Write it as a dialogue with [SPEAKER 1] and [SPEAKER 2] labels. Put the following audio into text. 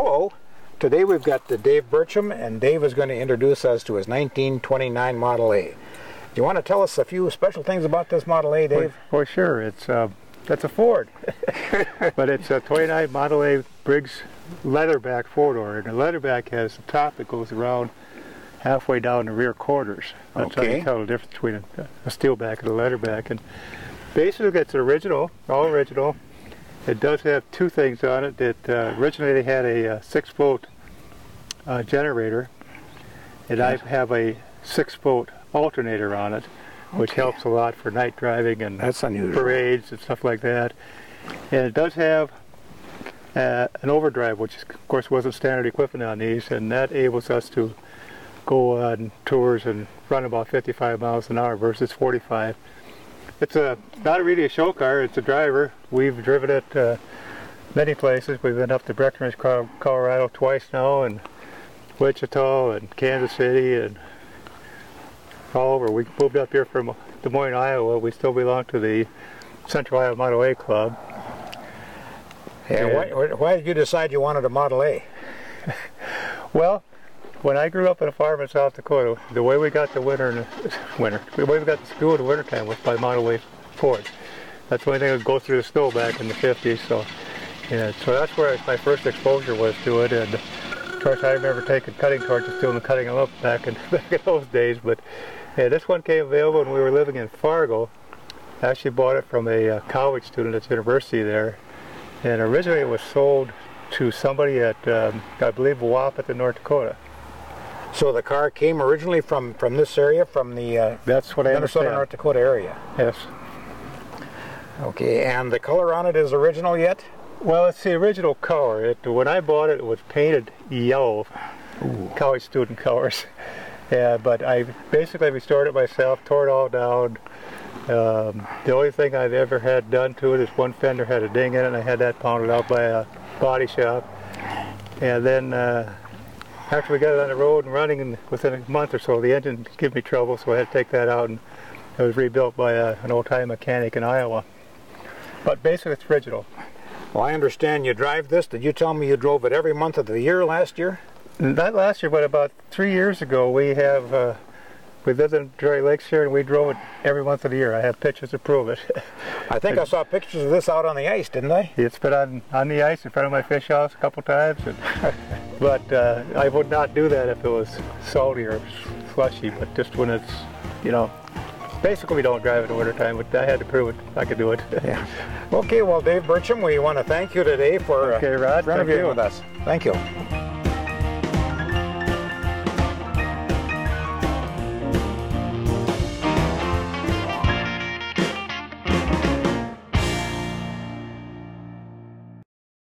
[SPEAKER 1] Hello. Today we've got Dave Burcham, and Dave is going to introduce us to his 1929 Model A. Do you want to tell us a few special things about this Model A, Dave?
[SPEAKER 2] Well, sure. That's a Ford, but it's a 29 Model A Briggs leatherback four-door, and the leatherback has the top that goes around halfway down the rear quarters. That's how you tell the difference between a steel back and a leatherback. And basically, it's original, all original. It does have two things on it. Originally they had a 6-volt generator, and I have a 6-volt alternator on it, which helps a lot for night driving and parades and stuff like that. And it does have an overdrive, which of course wasn't standard equipment on these, and that enables us to go on tours and run about 55 miles an hour versus 45. It's not really a show car, it's a driver. We've driven it many places. We've been up to Breckenridge, Colorado twice now, and Wichita and Kansas City and all over. We moved up here from Des Moines, Iowa. We still belong to the Central Iowa Model A Club.
[SPEAKER 1] Yeah, why did you decide you wanted a Model A?
[SPEAKER 2] Well, when I grew up on a farm in South Dakota, the way we got to the way we got to school in the wintertime was by Model A Fords. That's the only thing that would go through the snow back in the 50s. So, yeah, so that's where my first exposure was to it. And of course, I remember taking cutting torches to them and cutting them up back in those days. But yeah, this one came available when we were living in Fargo. I actually bought it from a college student at the university there. And originally it was sold to somebody at, I believe, Wahpeton, North Dakota.
[SPEAKER 1] So the car came originally from this area, from the
[SPEAKER 2] that's what I
[SPEAKER 1] Minnesota, North Dakota area?
[SPEAKER 2] Yes.
[SPEAKER 1] Okay, and the color on it is original yet?
[SPEAKER 2] Well, it's the original color. When I bought it, it was painted yellow, college student colors. Yeah, but I basically restored it myself, tore it all down. The only thing I've ever had done to it is one fender had a ding in it, and I had that pounded out by a body shop. And then after we got it on the road and running, within a month or so, the engine gave me trouble, so I had to take that out, and it was rebuilt by an old-time mechanic in Iowa. But basically, it's original.
[SPEAKER 1] Well, I understand you drive this. Did you tell me you drove it every month of the year last year?
[SPEAKER 2] Not last year, but about 3 years ago, we lived in Drury Lakes here, and we drove it every month of the year. I have pictures to prove it.
[SPEAKER 1] I think I saw pictures of this out on the ice, didn't I?
[SPEAKER 2] It's been on the ice in front of my fish house a couple times. But I would not do that if it was salty or slushy, but just when it's, basically we don't drive in the wintertime, but I had to prove it. I could do it.
[SPEAKER 1] Yeah. Okay, well, Dave Burcham, we want to thank you today for
[SPEAKER 2] Rod,
[SPEAKER 1] interviewing with us. Thank you.